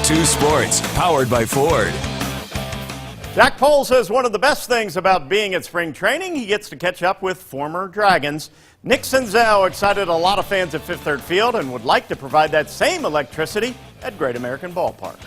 2 Sports, powered by Ford. Jack Pohl says one of the best things about being at spring training, he gets to catch up with former Dragons. Nick Senzel excited a lot of fans at Fifth Third Field and would like to provide that same electricity at Great American Ballpark.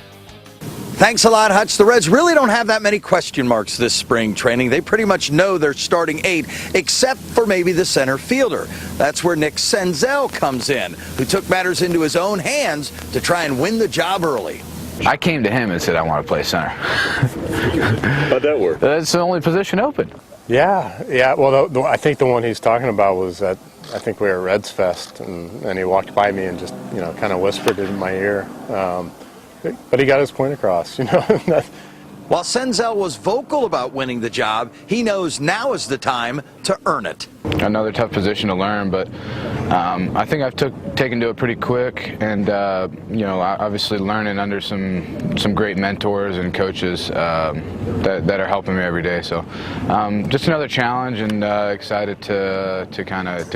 Thanks a lot, Hutch. The Reds really don't have that many question marks this spring training. They pretty much know their starting 8, except for maybe the center fielder. That's where Nick Senzel comes in, who took matters into his own hands to try and win the job early. I came to him and said I want to play center. How'd that work? That's the only position open. Yeah. Well, I think the one he's talking about was that I think we were at Reds Fest, and he walked by me and just kind of whispered it in my ear. But he got his point across, While Senzel was vocal about winning the job, he knows now is the time to earn it. Another tough position to learn, but I think I've taken to it pretty quick, and obviously learning under some great mentors and coaches that are helping me every day. So just another challenge, and excited to kind of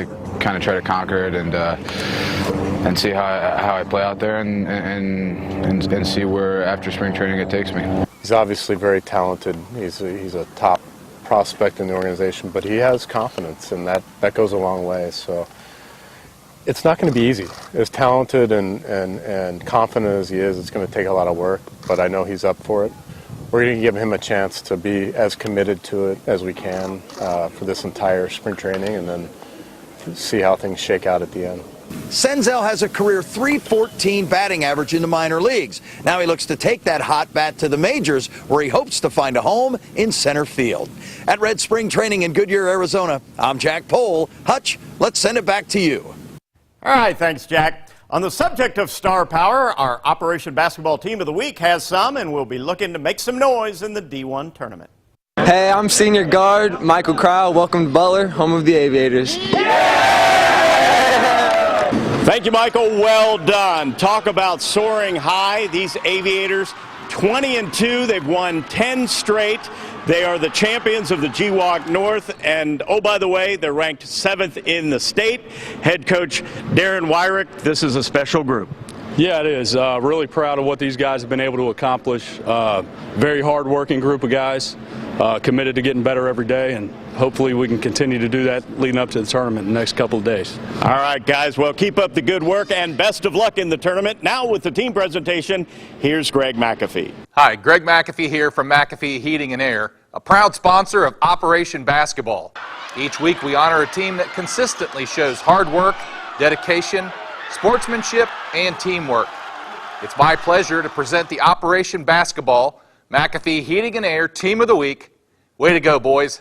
try to conquer it and see how I play out there and see where after spring training it takes me. He's obviously very talented. He's a top prospect in the organization, but he has confidence, and that goes a long way. So it's not going to be easy. As talented and confident as he is, it's going to take a lot of work, but I know he's up for it. We're going to give him a chance to be as committed to it as we can for this entire spring training, and then see how things shake out at the end. Senzel has a career .314 batting average in the minor leagues. Now he looks to take that hot bat to the majors, where he hopes to find a home in center field. At Red Spring Training in Goodyear, Arizona, I'm Jack Pohl. Hutch, let's send it back to you. All right, thanks, Jack. On the subject of star power, our Operation Basketball Team of the Week has some, and we'll be looking to make some noise in the D1 tournament. Hey, I'm senior guard Michael Crowell. Welcome to Butler, home of the Aviators. Thank you, Michael. Well done. Talk about soaring high. These Aviators, 20-2. They've won 10 straight. They are the champions of the GWAC North. And, oh, by the way, they're ranked 7th in the state. Head coach Darren Wyrick, this is a special group. Yeah, it is. Really proud of what these guys have been able to accomplish. Very hard-working group of guys, committed to getting better every day, and hopefully we can continue to do that leading up to the tournament in the next couple of days. All right, guys. Well, keep up the good work and best of luck in the tournament. Now with the team presentation, here's Greg McAfee. Hi, Greg McAfee here from McAfee Heating and Air, a proud sponsor of Operation Basketball. Each week we honor a team that consistently shows hard work, dedication, sportsmanship, and teamwork. It's my pleasure to present the Operation Basketball McAfee Heating and Air Team of the Week. Way to go, boys.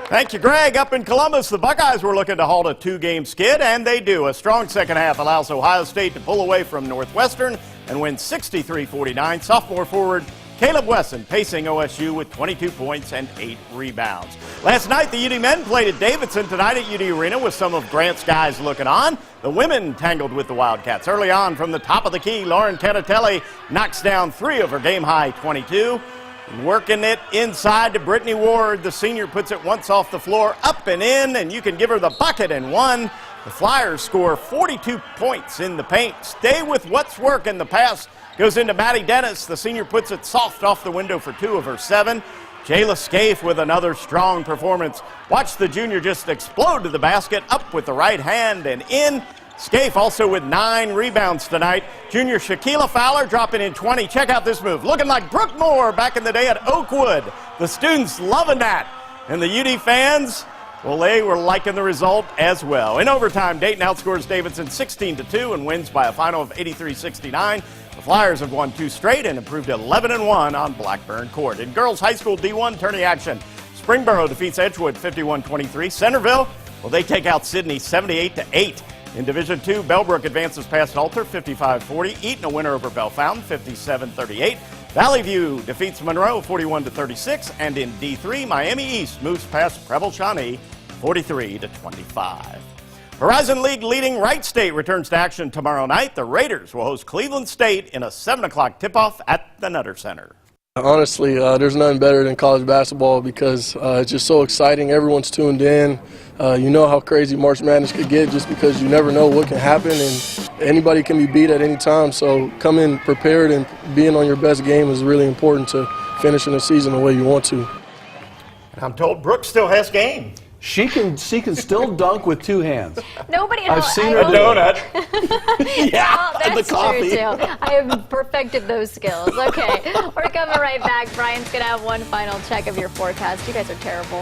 Thank you, Greg. Up in Columbus, the Buckeyes were looking to halt a 2-game skid, and they do. A strong second half allows Ohio State to pull away from Northwestern and win 63-49. Sophomore forward Caleb Wesson pacing OSU with 22 points and 8 rebounds. Last night, the UD men played at Davidson. Tonight at UD Arena with some of Grant's guys looking on. The women tangled with the Wildcats. Early on from the top of the key, Lauren Canatelli knocks down 3 of her game-high 22. Working it inside to Brittany Ward. The senior puts it once off the floor, up and in, and you can give her the bucket and one. The Flyers score 42 points in the paint. Stay with what's working. The pass goes into Maddie Dennis. The senior puts it soft off the window for 2 of her 7. Jayla Scaife with another strong performance. Watch the junior just explode to the basket, up with the right hand and in. Scaife also with 9 rebounds tonight. Junior Shaquila Fowler dropping in 20. Check out this move. Looking like Brooke Moore back in the day at Oakwood. The students loving that. And the UD fans, well, they were liking the result as well. In overtime, Dayton outscores Davidson 16-2 and wins by a final of 83-69. The Flyers have won 2 straight and improved 11-1 on Blackburn Court. In girls high school D1 tourney action, Springboro defeats Edgewood 51-23. Centerville, well, they take out Sydney 78-8. In Division II, Bellbrook advances past Alter 55-40. Eaton a winner over Bellefontaine 57-38. Valley View defeats Monroe 41-36. And in D3, Miami East moves past Preble Shawnee 43-25. Horizon League leading Wright State returns to action tomorrow night. The Raiders will host Cleveland State in a 7 o'clock tip-off at the Nutter Center. Honestly, there's nothing better than college basketball because it's just so exciting. Everyone's tuned in. You know how crazy March Madness could get just because you never know what can happen, and anybody can be beat at any time. So coming prepared and being on your best game is really important to finishing the season the way you want to. I'm told Brooke still has game. She can still dunk with two hands. Nobody. I've seen her A donut. Yeah, Well, the that's coffee. true too. I have perfected those skills. Okay, we're coming right back. Brian's gonna have one final check of your forecast. You guys are terrible.